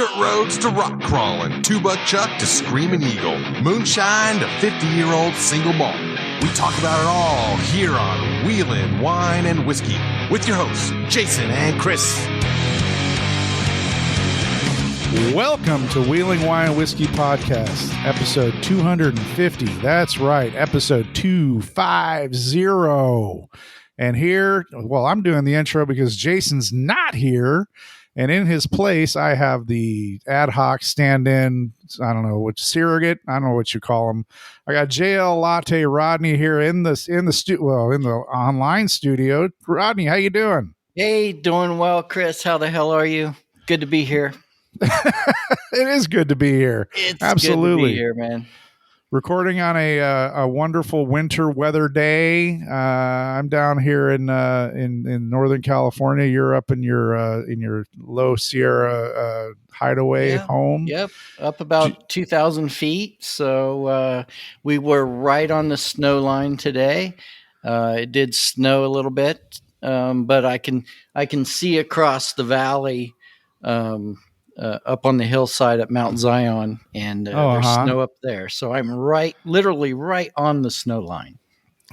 Dirt roads to rock crawling, two-buck chuck to screaming eagle, moonshine to 50-year-old single malt. We talk about it all here on Wheelin' Wine and Whiskey with your hosts, Jason and Chris. Welcome to Wheeling Wine and Whiskey Podcast, episode 250. That's right, episode 250. And here, well, I'm doing the intro because Jason's not here. And in his place, I have the ad hoc stand-in, I don't know, which surrogate, I don't know what you call him. I got JL Latte Rodney here in the online studio. Rodney, how you doing? Hey, doing well, Chris. How the hell are you? Good to be here. It is good to be here. It's absolutely good to be here, man. Recording on a wonderful winter weather day. I'm down here in Northern California. You're up in your low Sierra hideaway home. Yep, up about 2,000 feet. So we were right on the snow line today. It did snow a little bit, but I can see across the valley. Up on the hillside at Mount Zion, and there's snow up there. So I'm literally right on the snow line.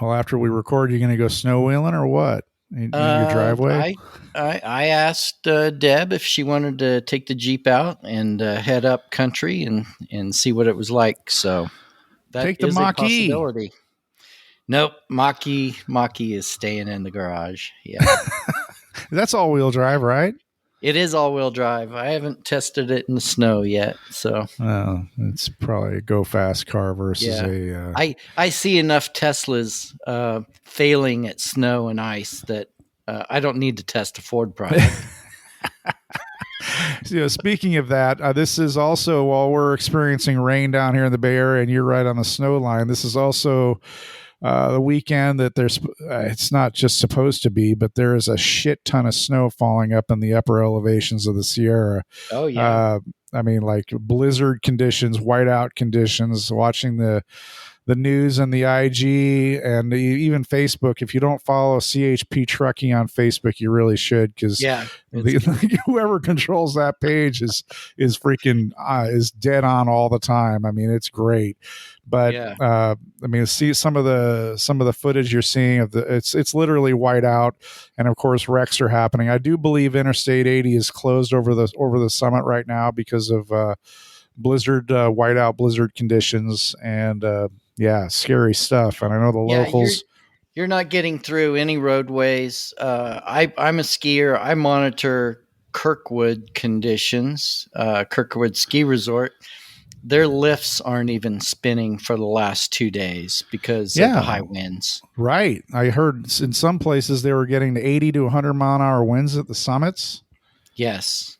Well, after we record, you're going to go snow wheeling or what? In your driveway? I asked Deb if she wanted to take the Jeep out and head up country and see what it was like. So that take the is Mach-E. a possibility. Nope, Mach-E is staying in the garage. Yeah, that's all-wheel drive, right? It is all-wheel drive. I haven't tested it in the snow yet, so it's probably a go-fast car versus I see enough Teslas failing at snow and ice that I don't need to test a Ford product. Speaking of that, this is also while we're experiencing rain down here in the Bay Area, and you're right on the snow line. This is also the weekend that there's it's not just supposed to be, but there is a shit ton of snow falling up in the upper elevations of the Sierra. Oh yeah. I mean, like blizzard conditions, whiteout conditions, watching the news and the IG and even Facebook. If you don't follow CHP Trucking on Facebook, you really should, because whoever controls that page is freaking is dead on all the time. I mean, it's great. But I mean, see some of the footage you're seeing of it's literally white out, and of course wrecks are happening. I do believe Interstate 80 is closed over the summit right now because of whiteout blizzard conditions, and scary stuff. And I know the locals. You're not getting through any roadways. I'm a skier. I monitor Kirkwood conditions, Kirkwood Ski Resort. Their lifts aren't even spinning for the last 2 days because of the high winds. Right. I heard in some places they were getting to 80 to 100 mile an hour winds at the summits. Yes.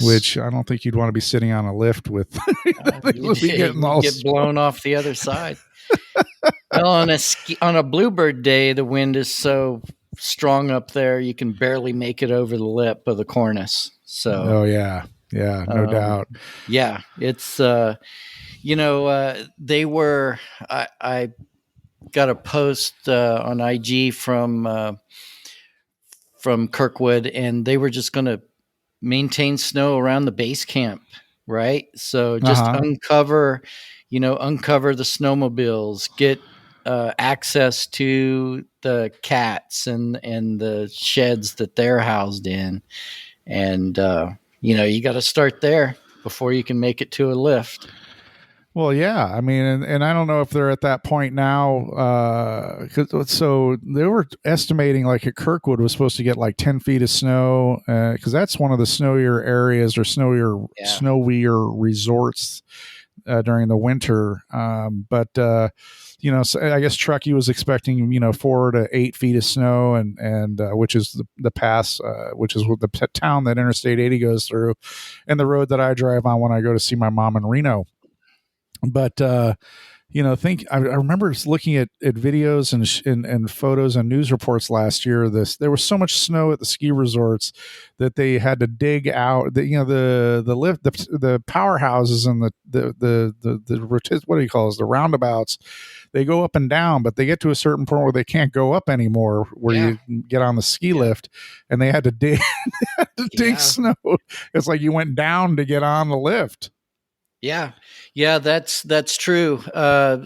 Which I don't think you'd want to be sitting on a lift with. You'd get blown off the other side. Well, on a Bluebird day, the wind is so strong up there you can barely make it over the lip of the cornice. So. Yeah, no doubt. Yeah, it's they were. I got a post on IG from Kirkwood, and they were just going to maintain snow around the base camp, right? So just uncover the snowmobiles, get access to the cats and the sheds that they're housed in, and you got to start there before you can make it to a lift. Well, yeah. I mean, and I don't know if they're at that point now. So they were estimating like at Kirkwood was supposed to get like 10 feet of snow because that's one of the snowier areas or snowier resorts during the winter. So I guess Truckee was expecting, 4 to 8 feet of snow, and which is the pass, which is the town that Interstate 80 goes through, and the road that I drive on when I go to see my mom in Reno. But I remember looking at videos and photos and news reports last year. There was so much snow at the ski resorts that they had to dig out the lift, the powerhouses and the what do you call it, the roundabouts. They go up and down, but they get to a certain point where they can't go up anymore, where you get on the ski lift, and they had to dig dig snow. It's like you went down to get on the lift. Yeah, that's true.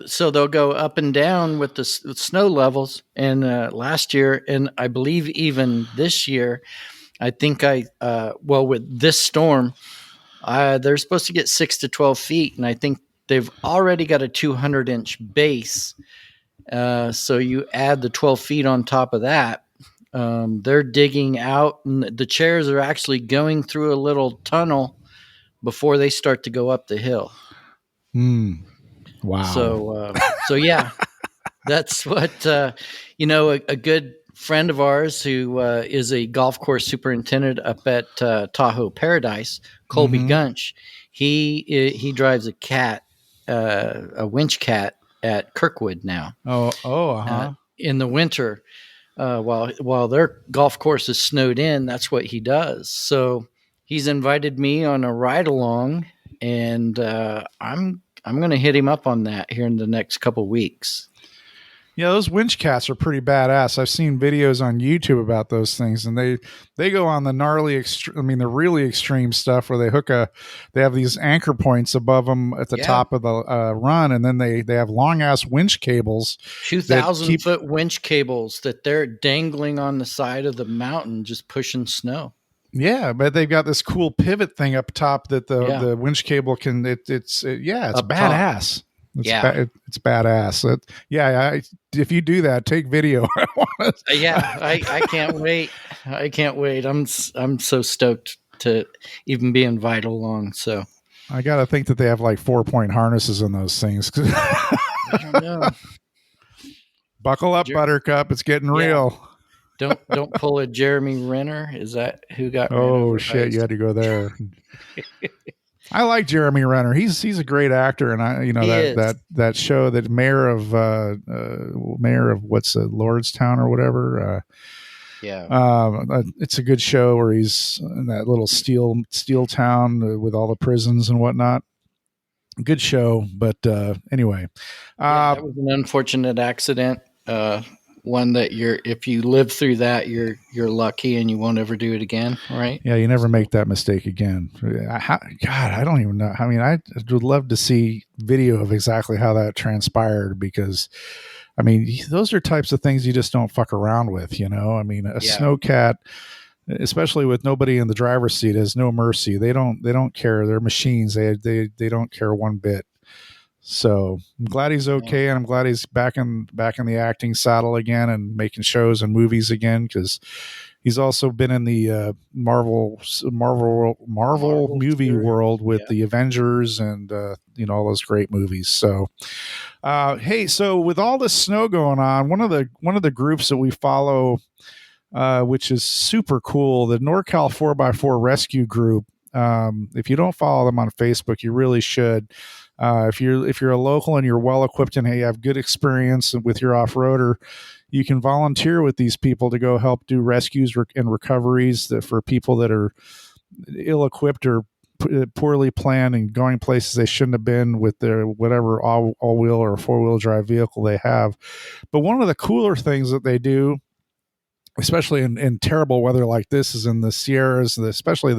So they'll go up and down with the snow levels. And last year, and I believe even this year, I think with this storm, they're supposed to get 6 to 12 feet, and I think they've already got a 200-inch base. So you add the 12 feet on top of that. They're digging out, and the chairs are actually going through a little tunnel before they start to go up the hill. Wow. So yeah, that's what, a good friend of ours who is a golf course superintendent up at Tahoe Paradise, Colby Gunch, he drives a winch cat at Kirkwood now. In the winter, while their golf course is snowed in, that's what he does. So he's invited me on a ride along, and I'm going to hit him up on that here in the next couple weeks. Yeah, those winch cats are pretty badass. I've seen videos on YouTube about those things, and they go on the gnarly, the really extreme stuff where they have these anchor points above them at the top of the run, and then they have long ass winch cables, 2,000-foot winch cables that they're dangling on the side of the mountain, just pushing snow. Yeah, but they've got this cool pivot thing up top that the winch cable can. It's badass. It's badass. If you do that, take video. I can't wait. I can't wait. I'm so stoked to even be invited along. So I gotta think that they have like 4-point harnesses in those things. I don't know. Buckle up, Buttercup. It's getting real. Don't pull a Jeremy Renner. Is that who got? Oh shit! You had to go there. I like Jeremy Renner. He's a great actor, and that show, that Mayor of what's Lordstown or whatever. It's a good show where he's in that little steel town with all the prisons and whatnot. Good show, but anyway, that was an unfortunate accident. One that if you live through that, you're lucky and you won't ever do it again, right? Yeah, you never make that mistake again. I don't even know. I mean, I would love to see video of exactly how that transpired, because, I mean, those are types of things you just don't fuck around with, I mean, a snowcat, especially with nobody in the driver's seat, has no mercy. They don't care. They're machines. They don't care one bit. So I'm glad he's okay, and I'm glad he's back in the acting saddle again and making shows and movies again, because he's also been in the Marvel movie world with the Avengers and all those great movies. So so with all this snow going on, one of the groups that we follow, which is super cool, the NorCal 4x4 Rescue Group. If you don't follow them on Facebook, you really should. If you're a local and you're well equipped and you have good experience with your off-roader, you can volunteer with these people to go help do rescues and recoveries for people that are ill-equipped or poorly planned and going places they shouldn't have been with their whatever all-wheel or four-wheel drive vehicle they have. But one of the cooler things that they do, especially in terrible weather like this, is in the Sierras, especially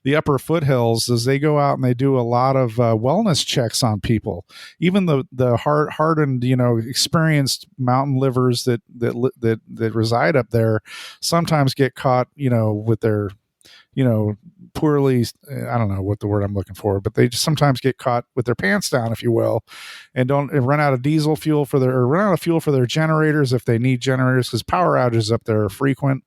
the upper foothills, is they go out and they do a lot of wellness checks on people. Even the hardened, experienced mountain livers that reside up there sometimes get caught, with their, poorly, I don't know what the word I'm looking for, but they just sometimes get caught with their pants down, if you will, and run out of fuel for their generators if they need generators, because power outages up there are frequent.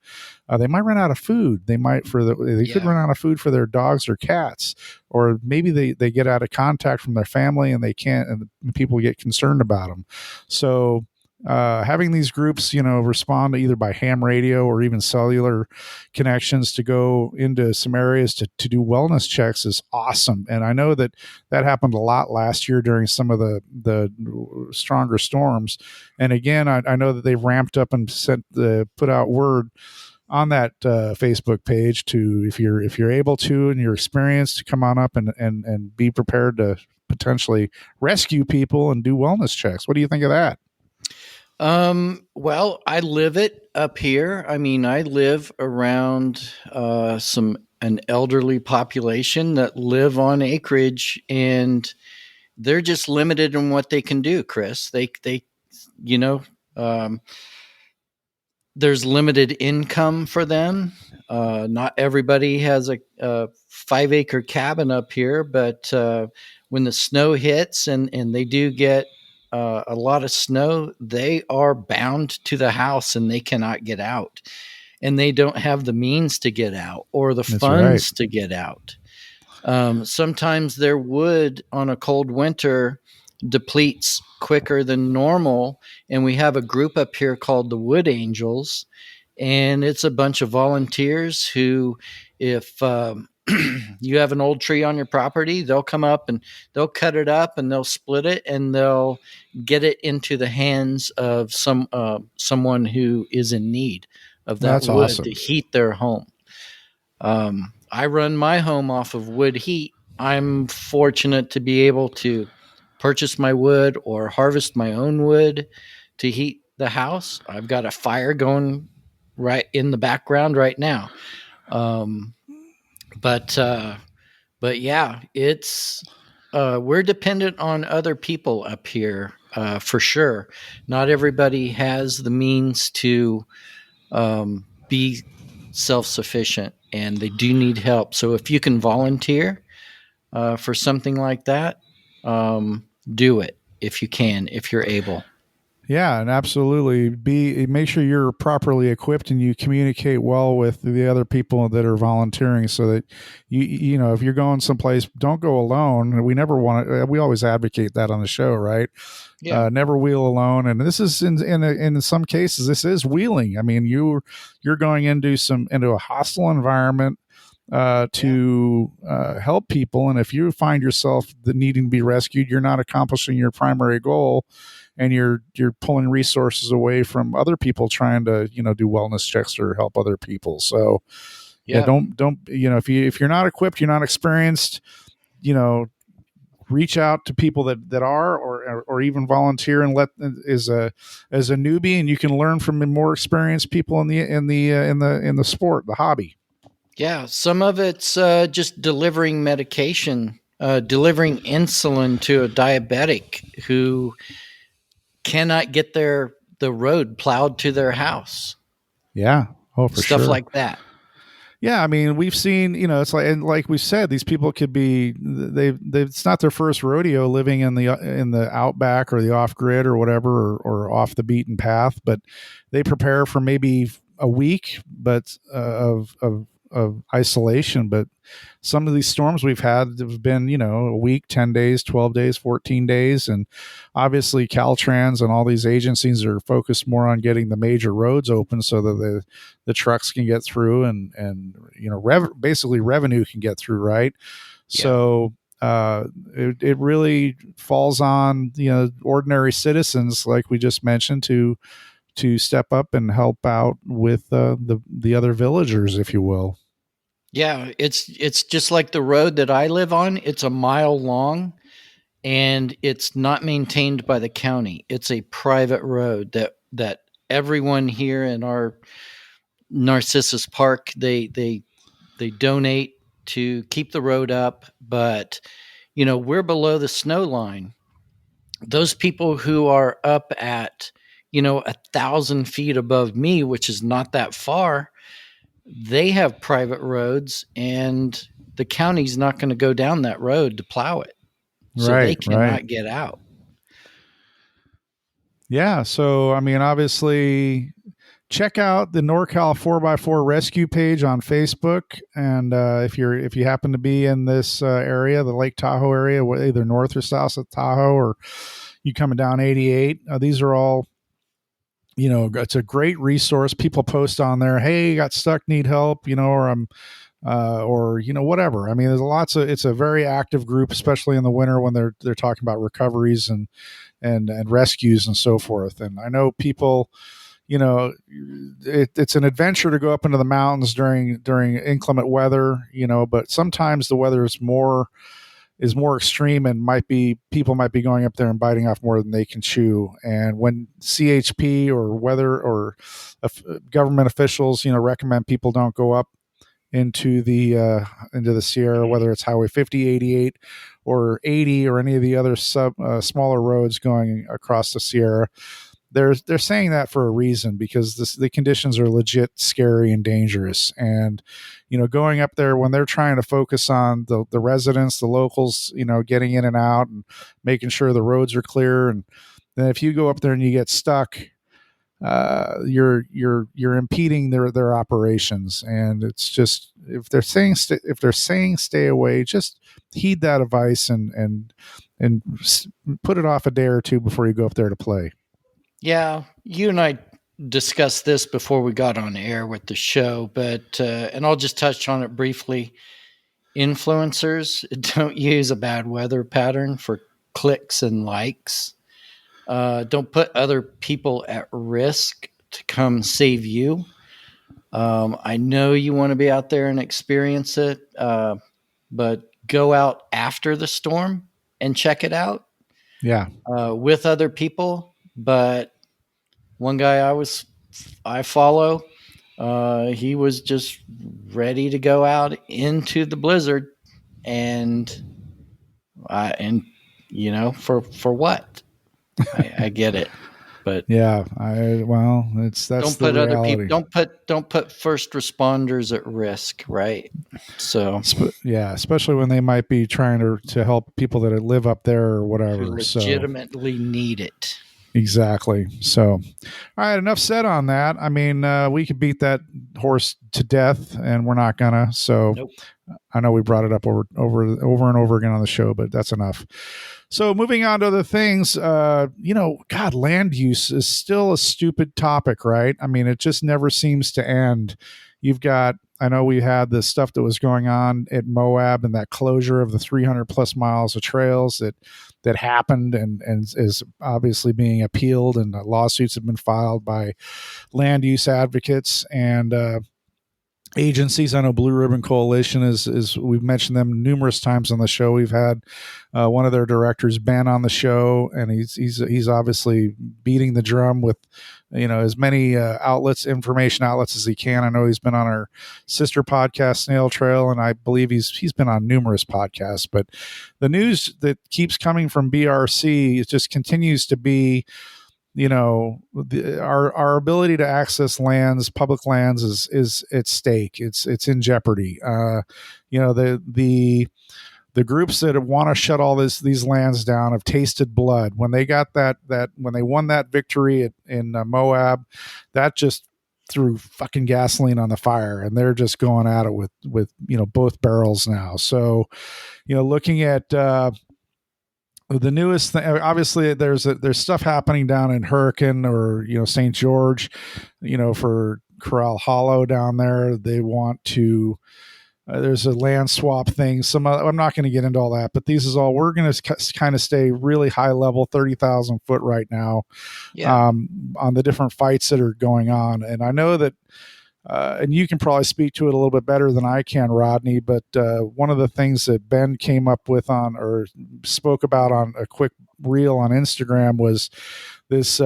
They might run out of food. They could run out of food for their dogs or cats, or maybe they get out of contact from their family and they can't, and people get concerned about them. So having these groups, respond either by ham radio or even cellular connections to go into some areas to do wellness checks is awesome. And I know that happened a lot last year during some of the stronger storms. And again, I know that they've ramped up and put out word on that Facebook page to, if you're able to and you're experienced, to come on up and be prepared to potentially rescue people and do wellness checks. What do you think of that? Well, I live it up here. I mean, I live around an elderly population that live on acreage, and they're just limited in what they can do, Chris. You know, um, there's limited income for them. Not everybody has a 5-acre cabin up here, but when the snow hits and they do get a lot of snow, they are bound to the house and they cannot get out. And they don't have the means to get out or the funds to get out. Sometimes their wood on a cold winter depletes quicker than normal. And we have a group up here called the Wood Angels. And it's a bunch of volunteers who, if you have an old tree on your property, they'll come up and they'll cut it up and they'll split it and they'll get it into the hands of someone who is in need of that wood to heat their home. I run my home off of wood heat. I'm fortunate to be able to purchase my wood or harvest my own wood to heat the house. I've got a fire going right in the background right now. But yeah, it's we're dependent on other people up here for sure. Not everybody has the means to be self-sufficient, and they do need help. So if you can volunteer for something like that, do it if you can, if you're able. Yeah, and absolutely make sure you're properly equipped and you communicate well with the other people that are volunteering, so that you know, if you're going someplace, don't go alone. We always advocate that on the show, right? Yeah. Never wheel alone. And this is in some cases, this is wheeling. I mean, you're going into a hostile environment to help people. And if you find yourself needing to be rescued, you're not accomplishing your primary goal, and you're pulling resources away from other people trying to, do wellness checks or help other people. So don't, if you're not equipped, you're not experienced, reach out to people that are, or even volunteer and as a newbie, and you can learn from the more experienced people in the sport, the hobby. Yeah, some of it's just delivering medication, delivering insulin to a diabetic who cannot get the road plowed to their house. Yeah. Oh, for stuff sure. like that. Yeah, I mean, we've seen, it's like we said, these people could be it's not their first rodeo living in the outback or the off grid or whatever, or off the beaten path, but they prepare for maybe a week, but of isolation. But some of these storms we've had have been, a week, 10 days, 12 days, 14 days. And obviously Caltrans and all these agencies are focused more on getting the major roads open so that the trucks can get through and basically revenue can get through. Right. Yeah. So it really falls on, ordinary citizens, like we just mentioned, to step up and help out with the other villagers, if you will. Yeah, it's just like the road that I live on. It's a mile long, and it's not maintained by the county. It's a private road that everyone here in our Narcissus Park, they donate to keep the road up. But we're below the snow line. Those people who are up at 1,000 feet above me, which is not that far, they have private roads, and the county's not going to go down that road to plow it. So they cannot get out. Yeah. So, I mean, obviously, check out the NorCal 4x4 Rescue page on Facebook. And if you happen to be in this area, the Lake Tahoe area, either north or south of Tahoe, or you coming down 88, these are all it's a great resource. People post on there, hey, got stuck, need help, or I'm or whatever. I mean, it's a very active group, especially in the winter when they're talking about recoveries and rescues and so forth. And I know people, it's an adventure to go up into the mountains during inclement weather, but sometimes the weather is more extreme, and people might be going up there and biting off more than they can chew. And when CHP or weather or government officials, recommend people don't go up into the Sierra, whether it's Highway 50, 88, or 80, or any of the other smaller roads going across the Sierra, they're saying that for a reason, because the conditions are legit scary and dangerous. And going up there when they're trying to focus on the residents, the locals, getting in and out and making sure the roads are clear. And then if you go up there and you get stuck, you're impeding their operations. And it's just, if they're saying stay away, just heed that advice and put it off a day or two before you go up there to play. Yeah, you and I discussed this before we got on air with the show, but and I'll just touch on it briefly. Influencers don't use a bad weather pattern for clicks and likes. Don't put other people at risk to come save you. I know you want to be out there and experience it, but go out after the storm and check it out. Yeah, with other people. But one guy I follow, he was just ready to go out into the blizzard, and for what? I get it, but yeah, that's don't the put reality. other people, don't put first responders at risk, right? So especially when they might be trying to help people that live up there or whatever, who legitimately need it. Exactly. So, all right, enough said on that. I mean, we could beat that horse to death, and we're not gonna. So, nope. I know we brought it up over and over again on the show, but that's enough. So, moving on to other things, God, land use is still a stupid topic, right? I mean, it just never seems to end. I know we had the stuff that was going on at Moab and that closure of the 300 plus miles of trails that happened and is obviously being appealed, and lawsuits have been filed by land use advocates and agencies. I know Blue Ribbon Coalition is we've mentioned them numerous times on the show. We've had one of their directors, Ben, on the show, and he's obviously beating the drum with as many information outlets as he can. I know he's been on our sister podcast, Snail Trail, and I believe he's been on numerous podcasts. But the news that keeps coming from BRC, it just continues to be, our ability to access public lands is at stake. It's in jeopardy. The groups that want to shut all these lands down have tasted blood. When they got when they won that victory in Moab, that just threw fucking gasoline on the fire, and they're just going at it with both barrels now. So, looking at the newest thing, obviously there's stuff happening down in Hurricane or St. George, for Corral Hollow down there. They want to. There's a land swap thing. I'm not going to get into all that, but we're going to kind of stay really high level, 30,000 foot right now, on the different fights that are going on. And I know that, and you can probably speak to it a little bit better than I can, Rodney, but one of the things that Ben came up with or spoke about on a quick reel on Instagram was this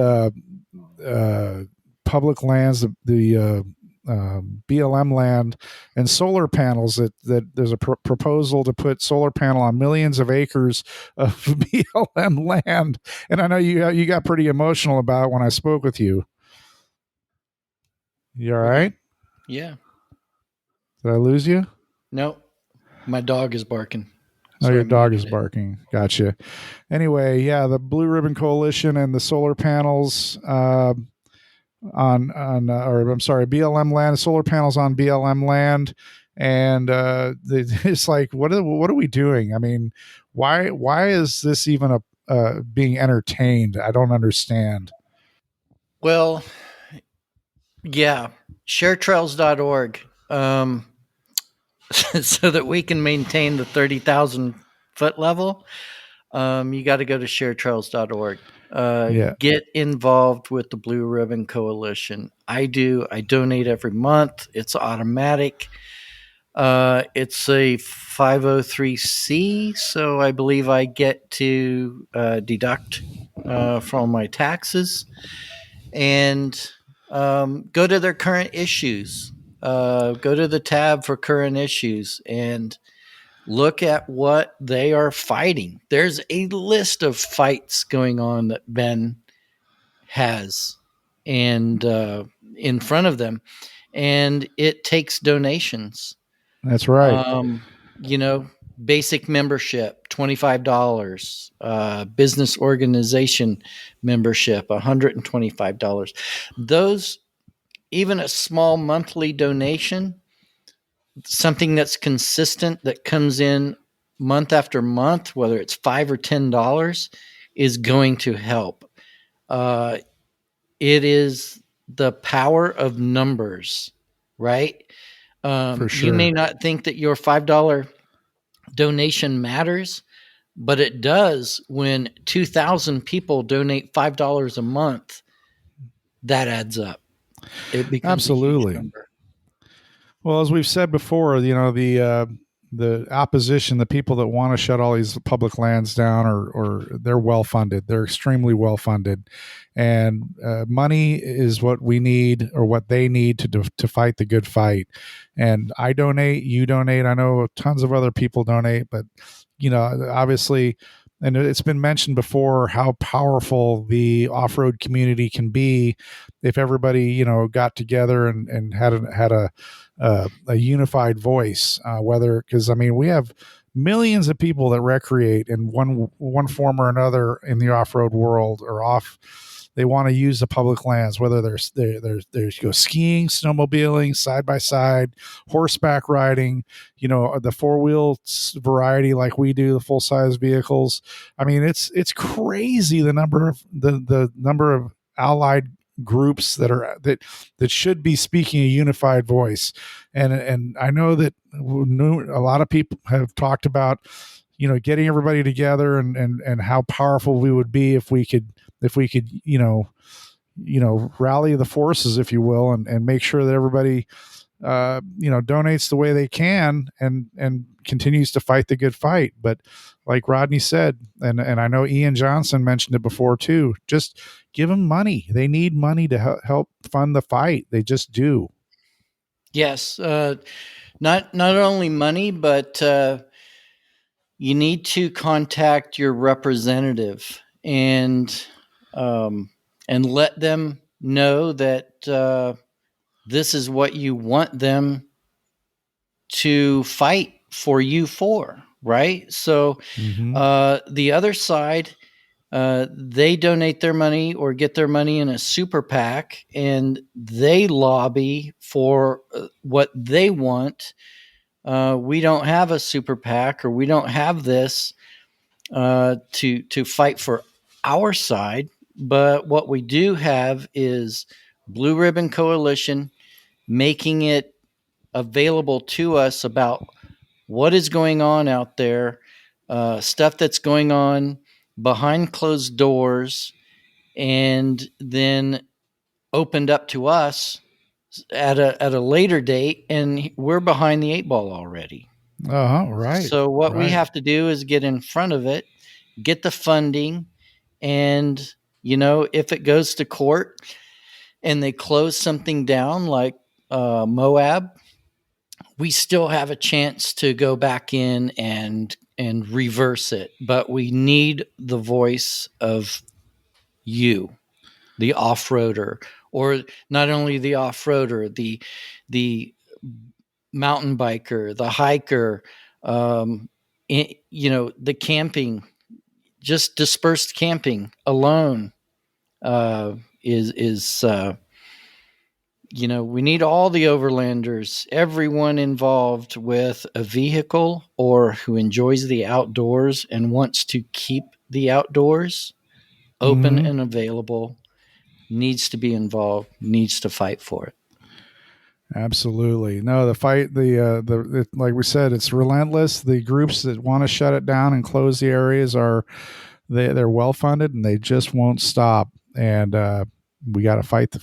public lands, the BLM land and solar panels, that there's a proposal to put solar panel on millions of acres of BLM land. And I know you got pretty emotional about it when I spoke with you. You all right? Yeah. Did I lose you? No, my dog is barking. Oh, your dog is barking. Gotcha. Anyway, yeah, the Blue Ribbon Coalition and the solar panels, BLM land, solar panels on BLM land, and it's like, what are we doing? I mean, why is this even being entertained? I don't understand. Well, Yeah, sharetrails.org. So that we can maintain the 30,000 foot level, you got to go to sharetrails.org. Yeah. Get involved with the Blue Ribbon Coalition. I do. I donate every month. It's automatic. It's a 503c, so I believe I get to deduct from my taxes and go to their current issues. Go to the tab for current issues and look at what they are fighting. There's a list of fights going on that Ben has and in front of them, and it takes donations. That's right. You know, basic membership, $25, business organization membership, $125. Those, even a small monthly donation, something that's consistent that comes in month after month, whether it's $5 or $10, is going to help. It is the power of numbers, right? For You sure. may not think that your $5 donation matters, but it does when 2,000 people donate $5 a month. That adds up. It becomes a huge Absolutely. number. Well, as we've said before, the opposition, the people that want to shut all these public lands down, or they're well funded. They're extremely well funded, and money is what we need, or what they need to fight the good fight. And I donate, you donate. I know tons of other people donate, but obviously. And it's been mentioned before how powerful the off-road community can be if everybody, got together and had a unified voice. Because we have millions of people that recreate in one form or another in the off-road world, or off. They want to use the public lands, whether there's go skiing, snowmobiling, side by side, horseback riding, the 4-wheel variety like we do, the full size vehicles. It's crazy the number of allied groups that should be speaking a unified voice. And I know that a lot of people have talked about getting everybody together, and how powerful we would be if we could rally the forces, if you will, and make sure that everybody donates the way they can, and continues to fight the good fight. But like Rodney said, and I know Ian Johnson mentioned it before too, just give them money. They need money to help fund the fight. They just do. Yes, not only money, but you need to contact your representative and let them know that this is what you want them to fight for you for, right? So the other side, they donate their money or get their money in a super PAC, and they lobby for what they want. We don't have a super PAC, or we don't have this to fight for our side. But what we do have is Blue Ribbon Coalition making it available to us about what is going on out there, stuff that's going on behind closed doors, and then opened up to us at a later date, and we're behind the 8 ball already. Right. So what we Right. have to do is get in front of it, get the funding, and if it goes to court and they close something down like Moab, we still have a chance to go back in and reverse it. But we need the voice of you, the off-roader, or not only the off-roader, the mountain biker, the hiker, the camping, just dispersed camping alone is we need all the overlanders, everyone involved with a vehicle or who enjoys the outdoors and wants to keep the outdoors open and available needs to be involved, needs to fight for it. Absolutely. No, the fight, like we said, it's relentless. The groups that want to shut it down and close the areas they're well funded, and they just won't stop. And we got to fight,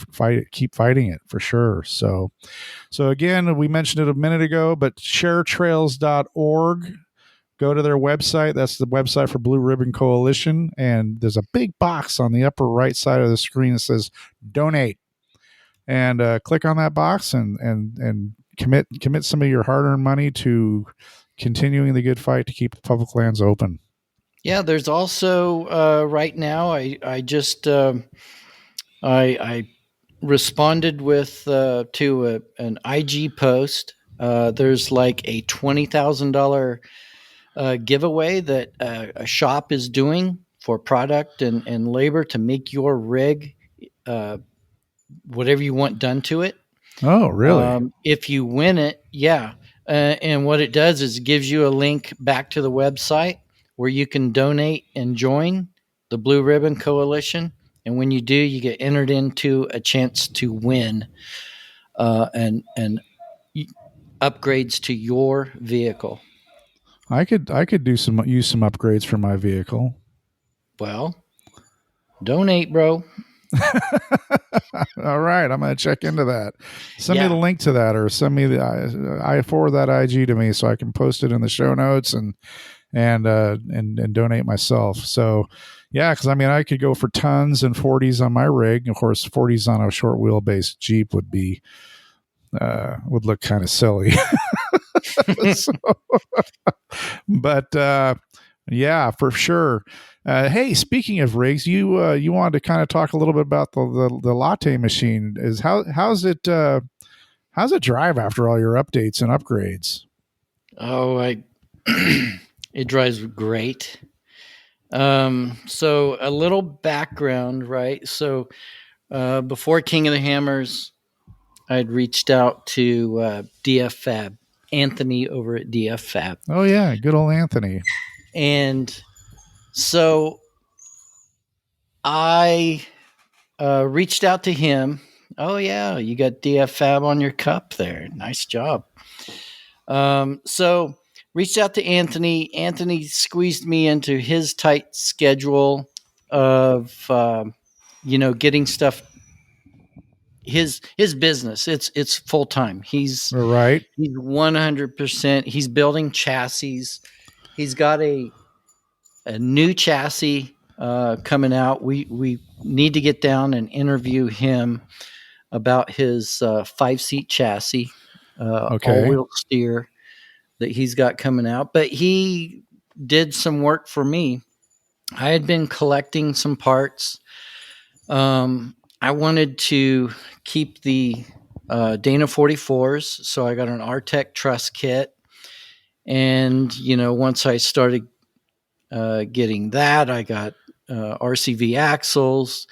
keep fighting it for sure. So again, we mentioned it a minute ago, but sharetrails.org. Go to their website. That's the website for Blue Ribbon Coalition. And there's a big box on the upper right side of the screen that says donate. And click on that box and commit some of your hard-earned money to continuing the good fight to keep the public lands open. Yeah, there's also right now. I just I responded with to an IG post. There's like a $20,000 giveaway that a shop is doing for product and labor to make your rig whatever you want done to it. Oh, really? If you win it, yeah. And what it does is it gives you a link back to the website where you can donate and join the Blue Ribbon Coalition. And when you do, you get entered into a chance to win and upgrades to your vehicle. I could use some upgrades for my vehicle. Well, donate, bro. All right, I'm going to check into that. Send me the link to that, or send me I forward that IG to me so I can post it in the show notes and donate myself. So, yeah, because I could go for tons and 40s on my rig. Of course, 40s on a short wheelbase Jeep would look kind of silly. But yeah, for sure. Hey, speaking of rigs, you wanted to kind of talk a little bit about the latte machine. How's it drive after all your updates and upgrades? Oh, it drives great. So a little background, right? So before King of the Hammers, I'd reached out to DF Fab, Anthony over at DF Fab. Oh yeah, good old Anthony. And so I reached out to him. Oh yeah, you got DF Fab on your cup there. Nice job. So reached out to Anthony. Anthony squeezed me into his tight schedule of getting stuff. His business. It's full time. He's 100%. He's building chassis. He's got a new chassis coming out. We need to get down and interview him about his 5-seat chassis, all-wheel steer that he's got coming out. But he did some work for me. I had been collecting some parts. I wanted to keep the Dana 44s, so I got an R-Tech truss kit. And, once I started getting that, I got RCV axles.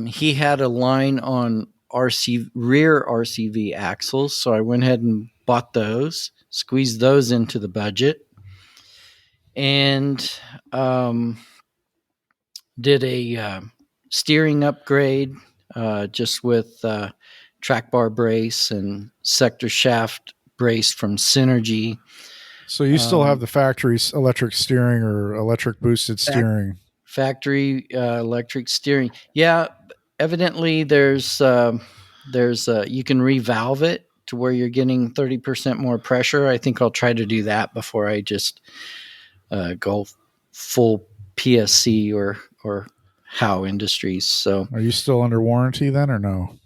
He had a line on rear RCV axles, so I went ahead and bought those, squeezed those into the budget, and did a steering upgrade just with track bar brace and sector shaft brace from Synergy. So you still have the factory electric steering or electric boosted steering? Factory electric steering. Yeah, evidently there's you can revalve it to where you're getting 30% more pressure. I think I'll try to do that before I just go full PSC or Howe Industries. So, are you still under warranty then, or no?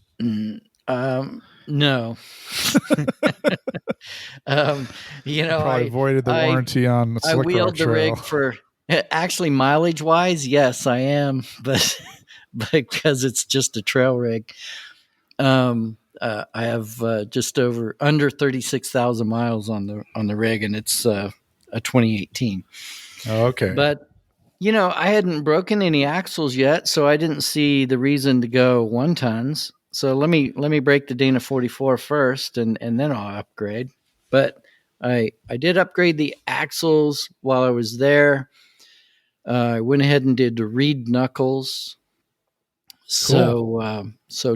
No. Probably avoided the warranty on Slick I wheeled Rock Trail. The rig for actually mileage wise. Yes, I am, but because it's just a trail rig. I have just under 36,000 miles on the rig, and it's a 2018. Oh, okay. But I hadn't broken any axles yet, so I didn't see the reason to go 1 tons. So let me break the Dana 44 first, and then I'll upgrade. But I did upgrade the axles while I was there. I went ahead and did the reed knuckles. So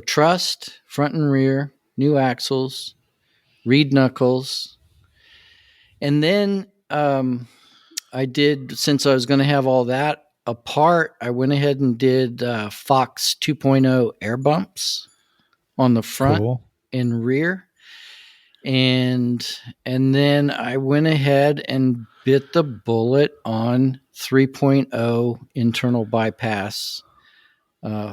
trust, front and rear, new axles, reed knuckles, and then I did, since I was going to have all that apart, I went ahead and did Fox 2.0 air bumps on the front and rear. And then I went ahead and bit the bullet on 3.0 internal bypass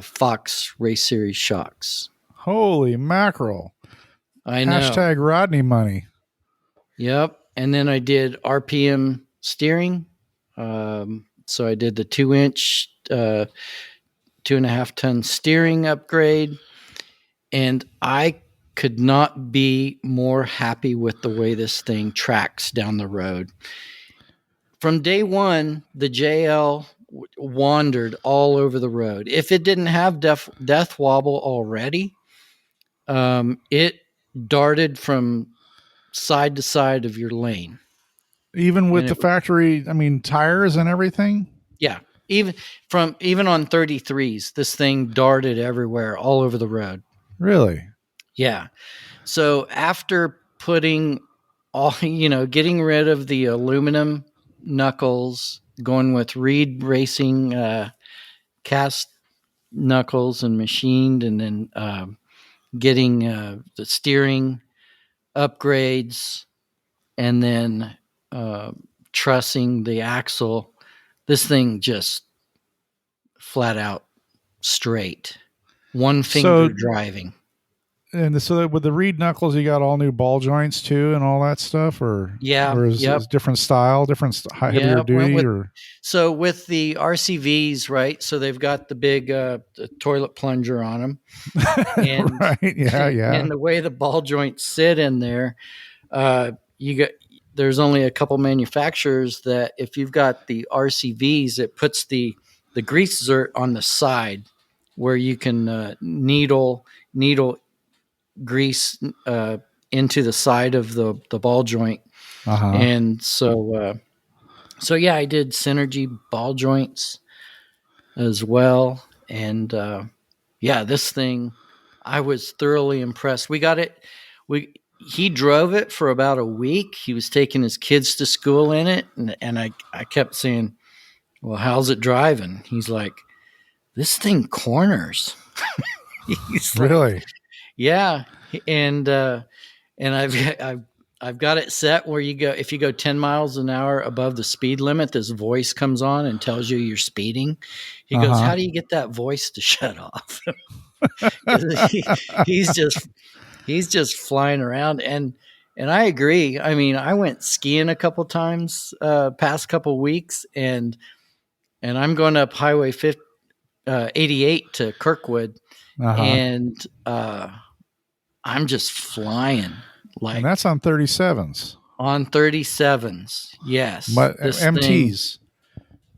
Fox Race Series shocks. Holy mackerel. I know. Hashtag Rodney money. Yep. And then I did RPM steering. So I did the 2-inch, 2.5 ton steering upgrade. And I could not be more happy with the way this thing tracks down the road. From day one, the JL wandered all over the road. If it didn't have death wobble already, it darted from side to side of your lane. Even with the factory, tires and everything? Yeah. Even on 33s, this thing darted everywhere, all over the road. Really? Yeah. So after putting getting rid of the aluminum knuckles, going with Reed Racing cast knuckles and machined, and then getting the steering upgrades, and then trussing the axle, this thing just flat out straight. One finger driving. And so with the Reed knuckles, you got all new ball joints too, and all that stuff, or is it different style, heavier duty, or so with the RCVs, right? So they've got the big the toilet plunger on them, and right, yeah. And the way the ball joints sit in there, there's only a couple manufacturers that if you've got the RCVs, it puts the grease zert on the side where you can needle grease into the side of the ball joint. And so I did Synergy ball joints as well. And this thing, I was thoroughly impressed. He drove it for about a week. He was taking his kids to school in it, and I kept saying, well, how's it driving? He's like, this thing corners. He's really? Like, yeah. And I've got it set where if you go 10 miles an hour above the speed limit, this voice comes on and tells you you're speeding. He goes, how do you get that voice to shut off? He's just flying around. And I agree. I mean, I went skiing a couple times past couple weeks, and I'm going up Highway 88 to Kirkwood, and I'm just flying. And that's on 37s. On 37s, yes. MTs.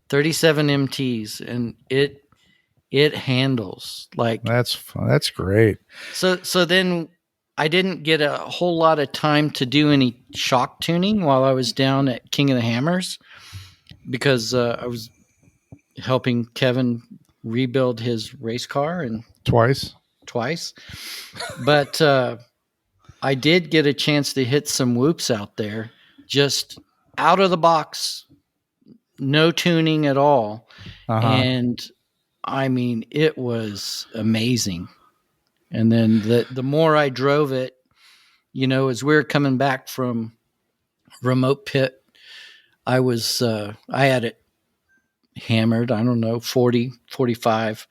37 MTs, and it handles like that's great. So then I didn't get a whole lot of time to do any shock tuning while I was down at King of the Hammers, because I was helping Kevin rebuild his race car and twice. But I did get a chance to hit some whoops out there, just out of the box, no tuning at all. And I mean, it was amazing. And then the more I drove it, as we were coming back from remote pit, I had it hammered, I don't know, 40, 45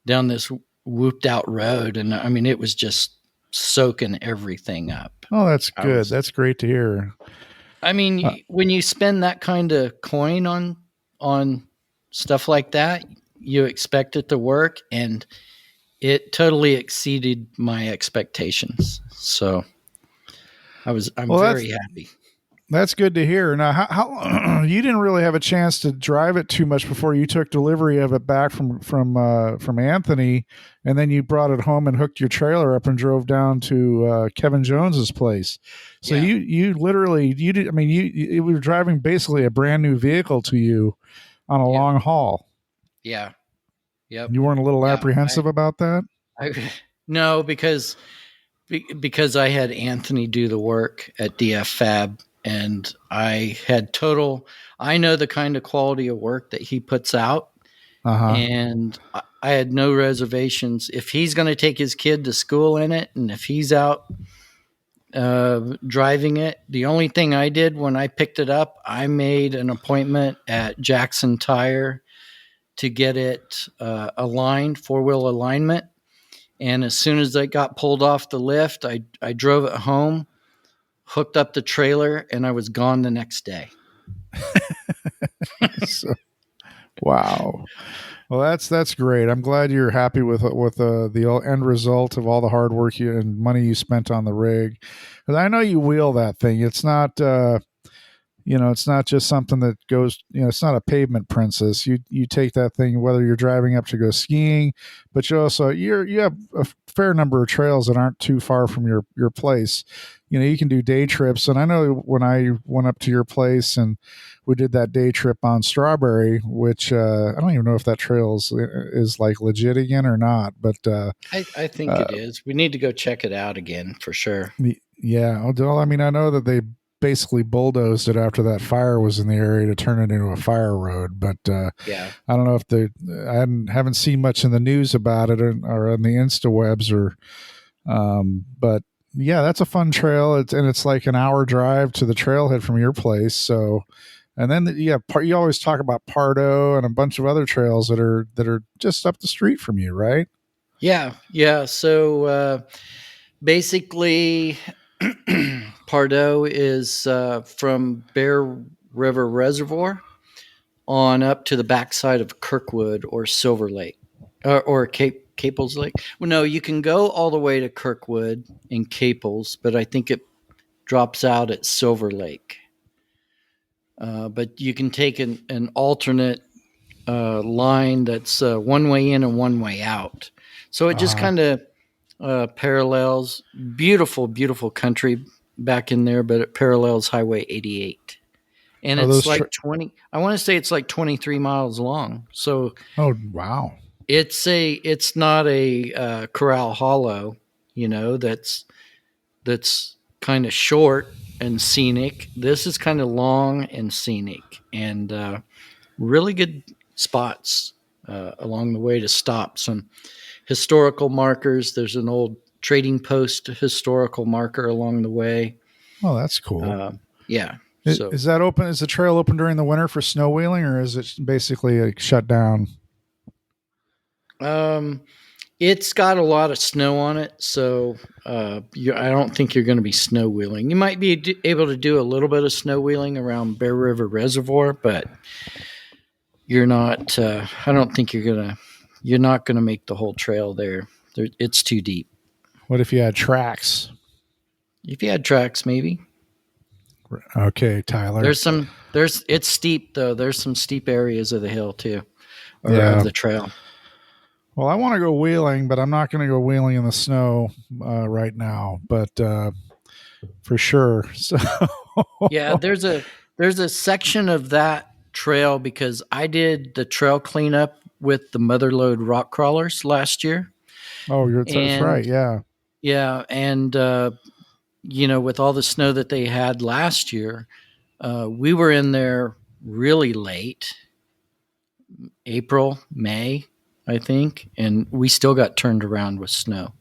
down this whooped out road. And I mean, it was just soaking everything up. Oh, that's good. That's great to hear. I mean, when you spend that kind of coin on stuff like that, you expect it to work, and it totally exceeded my expectations. So I'm very happy. That's good to hear. Now, how you didn't really have a chance to drive it too much before you took delivery of it back from Anthony, and then you brought it home and hooked your trailer up and drove down to Kevin Jones's place. So you were driving basically a brand new vehicle to you on a long haul. Yeah. Yep. You weren't a little Yeah. apprehensive about that? No, because I had Anthony do the work at DF Fab, and I had total. I know the kind of quality of work that he puts out, and I had no reservations. If he's going to take his kid to school in it, and if he's out driving it, the only thing I did when I picked it up, I made an appointment at Jackson Tire to get it aligned, 4-wheel alignment. And as soon as I got pulled off the lift, I drove it home, hooked up the trailer, and I was gone the next day. Wow. Well, that's great. I'm glad you're happy with the end result of all the hard work and money you spent on the rig. Because I know you wheel that thing. It's not it's not just something that goes, it's not a pavement princess. You take that thing, whether you're driving up to go skiing, but you have a fair number of trails that aren't too far from your place. You can do day trips. And I know when I went up to your place and we did that day trip on Strawberry, which I don't even know if that trail is like legit again or not, but I think it is. We need to go check it out again for sure. Yeah. Well, I mean, I know that they basically bulldozed it after that fire was in the area to turn it into a fire road, but yeah, I don't know if I haven't seen much in the news about it or on the InstaWebs but yeah, that's a fun trail. It's like an hour drive to the trailhead from your place. So, and then you always talk about Pardo and a bunch of other trails that are just up the street from you, right? Yeah. So basically, Pardo is from Bear River Reservoir on up to the backside of Kirkwood or Silver Lake or Caples Lake. Well, no, you can go all the way to Kirkwood and Caples, but I think it drops out at Silver Lake. But you can take an alternate line that's one way in and one way out. So it just kind of parallels beautiful, beautiful country back in there, but it parallels Highway 88. And it's like 20, I want to say it's like 23 miles long. So, oh, wow. It's not a Corral Hollow, that's kind of short and scenic. This is kind of long and scenic, and really good spots along the way to stop. Some historical markers. There's an old trading post historical marker along the way. Oh, that's cool. Yeah. Is that open? Is the trail open during the winter for snow wheeling, or is it basically shut down? It's got a lot of snow on it, so I don't think you're going to be snow wheeling. You might be able to do a little bit of snow wheeling around Bear River Reservoir, but you're not. I don't think you're not going to make the whole trail there. It's too deep. What if you had tracks? If you had tracks, maybe. Okay, Tyler. It's steep though. There's some steep areas of the hill too, of the trail. Well, I want to go wheeling, but I'm not going to go wheeling in the snow right now. But for sure. So yeah, there's a section of that trail because I did the trail cleanup with the Motherlode rock crawlers last year. Oh, that's right. Yeah. Yeah, and with all the snow that they had last year, we were in there really late, April, May, I think, and we still got turned around with snow.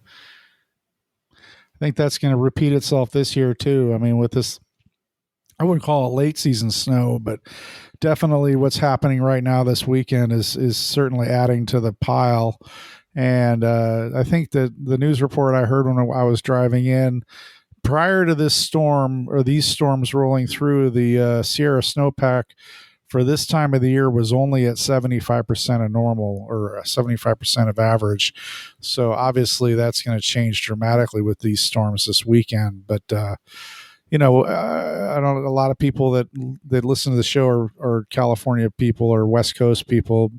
I think that's going to repeat itself this year too. I mean, with this, I wouldn't call it late season snow, but definitely what's happening right now this weekend is certainly adding to the pile. And I think that the news report I heard when I was driving in, prior to this storm or these storms rolling through, the Sierra snowpack for this time of the year was only at 75% of normal or 75% of average. So obviously that's going to change dramatically with these storms this weekend. But, I don't, a lot of people that listen to the show are California people or West Coast people,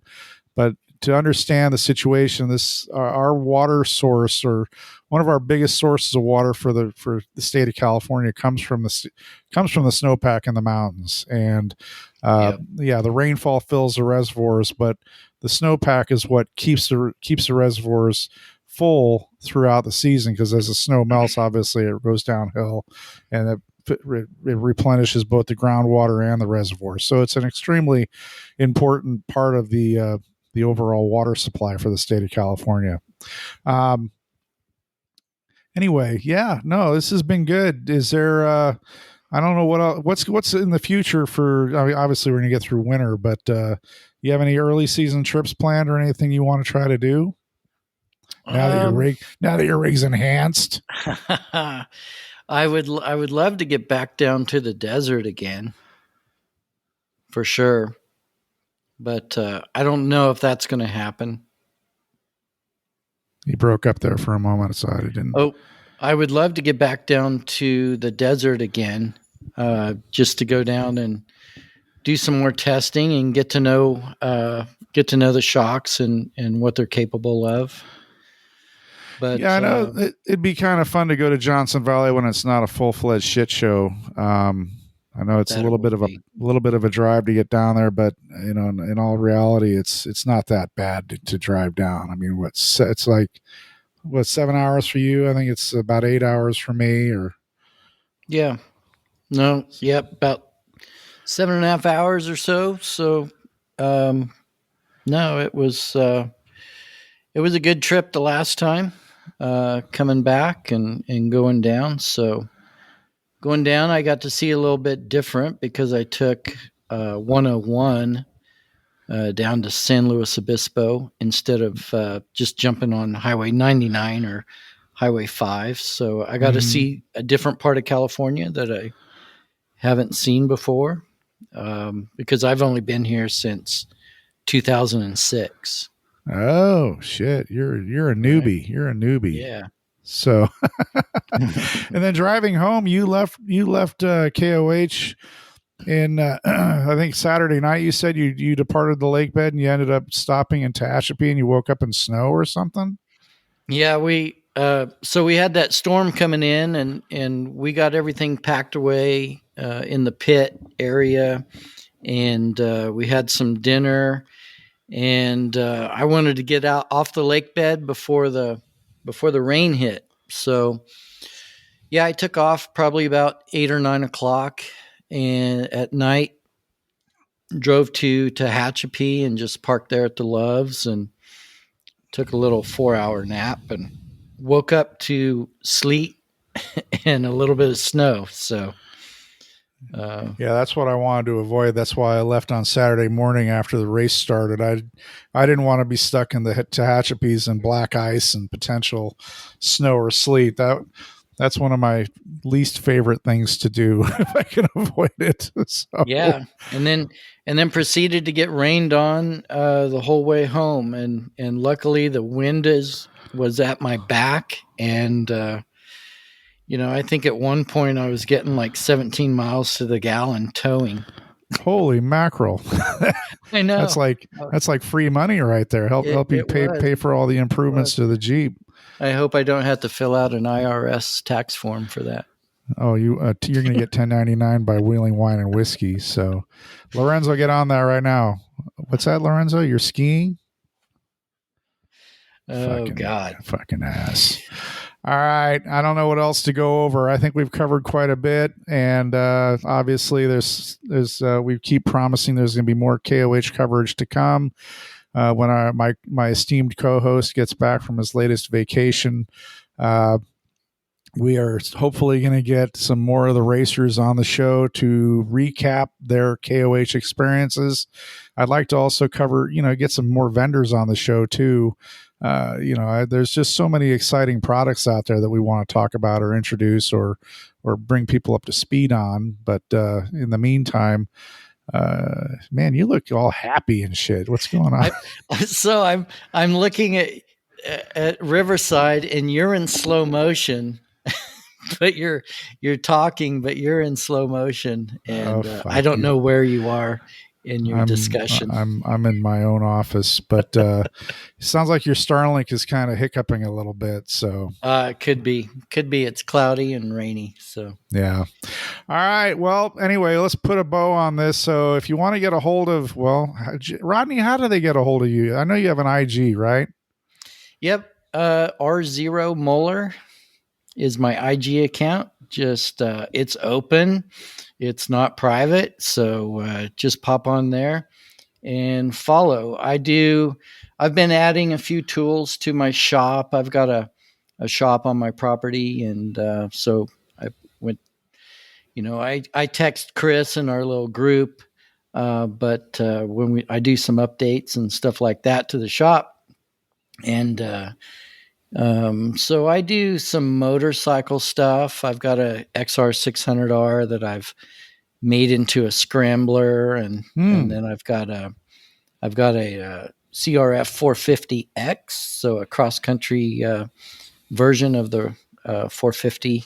but to understand the situation, this our water source, or one of our biggest sources of water for the state of California, comes from the snowpack in the mountains. And the rainfall fills the reservoirs, but the snowpack is what keeps the reservoirs full throughout the season, because as the snow melts, obviously it goes downhill, and it replenishes both the groundwater and the reservoir. So it's an extremely important part of the overall water supply for the state of California. Anyway, this has been good. Is there I don't know what else, what's in the future for, I mean, obviously we're going to get through winter, but you have any early season trips planned or anything you want to try to do now that your rig's enhanced? I would love to get back down to the desert again, for sure. But I don't know if that's going to happen. You broke up there for a moment, so I didn't. Oh, I would love to get back down to the desert again, just to go down and do some more testing and get to know the shocks and what they're capable of. But yeah, I know it'd be kind of fun to go to Johnson Valley when it's not a full-fledged shit show. I know it's a little bit of a drive to get down there, but in all reality, it's not that bad to drive down. I mean, it's like 7 hours for you? I think it's about 8 hours for me. Or about 7.5 hours or so. So, no, it was a good trip the last time, coming back and going down. So going down, I got to see a little bit different because I took 101 down to San Luis Obispo instead of just jumping on Highway 99 or Highway 5. So I got to see a different part of California that I haven't seen before, because I've only been here since 2006. Oh shit! You're a newbie. Right. You're a newbie. Yeah. So, and then driving home, you left KOH in I think Saturday night. You said you departed the lake bed and you ended up stopping in Tehachapi, and you woke up in snow or something. Yeah, we had that storm coming in, and we got everything packed away in the pit area, and we had some dinner, and I wanted to get out off the lake bed before the rain hit. So yeah, I took off probably about 8 or 9 o'clock, and at night drove to Tehachapi and just parked there at the Loves and took a little 4-hour nap and woke up to sleet and a little bit of snow. So yeah, that's what I wanted to avoid. That's why I left on Saturday morning after the race started. I didn't want to be stuck in the Tehachapis and black ice and potential snow or sleet. That's one of my least favorite things to do if I can avoid it. So. Yeah, and then proceeded to get rained on the whole way home, and luckily the wind was at my back, and I think at one point I was getting like 17 miles to the gallon towing. Holy mackerel! I know that's like free money right there. Help you pay for all the improvements to the Jeep. I hope I don't have to fill out an IRS tax form for that. Oh, you're going to get 1099 by Wheeling Wine and Whiskey. So, Lorenzo, get on that right now. What's that, Lorenzo? You're skiing? Oh, God. Fucking ass. All right. I don't know what else to go over. I think we've covered quite a bit. And obviously, there's we keep promising there's going to be more KOH coverage to come. When my esteemed co-host gets back from his latest vacation, we are hopefully going to get some more of the racers on the show to recap their KOH experiences. I'd like to also cover, get some more vendors on the show too. There's just so many exciting products out there that we want to talk about or introduce or bring people up to speed on. But in the meantime, man, you look all happy and shit. What's going on? So I'm looking at Riverside, and you're in slow motion, but you're talking, but you're in slow motion, and I don't know where you are in your discussion. I'm in my own office, but sounds like your Starlink is kind of hiccuping a little bit. So could be. It's cloudy and rainy. So yeah. All right. Well, anyway, let's put a bow on this. So if you want to get a hold of, Rodney, how do they get a hold of you? I know you have an IG, right? Yep. R0 Moeller is my IG account. Just it's open. It's not private. So just pop on there and follow. I've been adding a few tools to my shop. I've got a shop on my property. And so I went, I text Chris in our little group. But when I do some updates and stuff like that to the shop, and so I do some motorcycle stuff. I've got a XR600R that I've made into a scrambler, and then I've got a CRF 450X, so a cross country version of the 450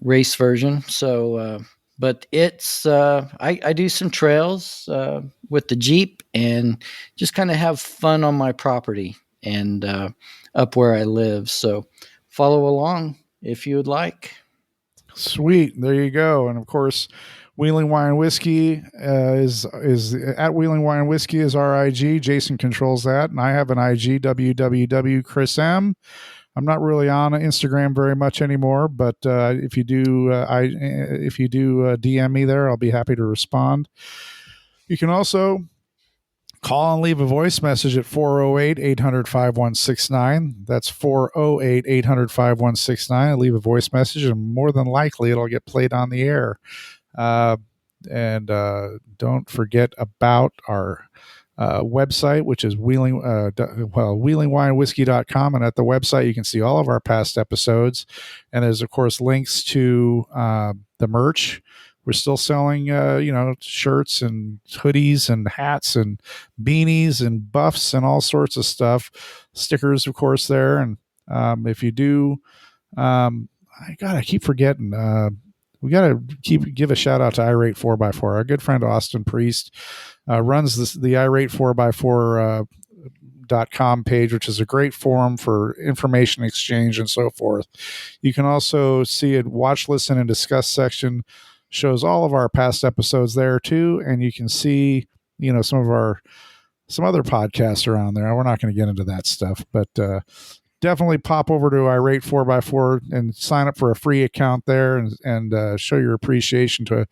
race version. So, but it's I do some trails with the Jeep and just kind of have fun on my property and up where I live. So follow along if you would like. Sweet. There you go. And of course, Wheeling Wine Whiskey is at Wheeling Wine Whiskey is our IG. Jason controls that. And I have an IG, www.chrism. I'm not really on Instagram very much anymore, but if you do DM me there, I'll be happy to respond. You can also call and leave a voice message at 408-800-5169. That's 408-800-5169. Leave a voice message, and more than likely it'll get played on the air. And don't forget about our website, which is wheelingwinewhiskey.com. And at the website, you can see all of our past episodes. And there's, of course, links to the merch. We're still selling, shirts and hoodies and hats and beanies and buffs and all sorts of stuff. Stickers, of course, there. And if you do, I keep forgetting. We got to give a shout out to Irate 4x4. Our good friend Austin Priest runs the Irate 4x4.com page, which is a great forum for information exchange and so forth. You can also see it, watch, listen, and discuss section. Shows all of our past episodes there too, and you can see, some other podcasts around there. We're not going to get into that stuff, but definitely pop over to Irate 4x4 and sign up for a free account there, and show your appreciation to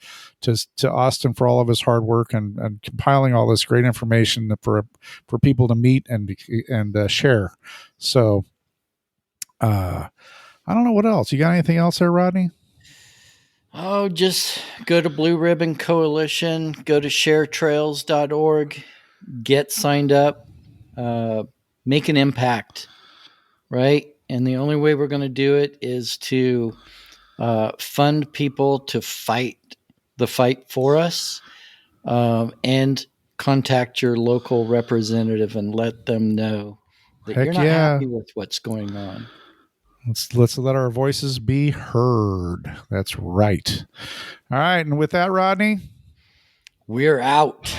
Austin for all of his hard work and compiling all this great information for people to meet and share. So, I don't know what else. You got anything else there, Rodney? Oh, just go to Blue Ribbon Coalition, go to sharetrails.org, get signed up, make an impact, right? And the only way we're going to do it is to fund people to fight the fight for us, and contact your local representative and let them know that you're not happy with what's going on. Let's let our voices be heard. That's right. All right. And with that, Rodney, we're out.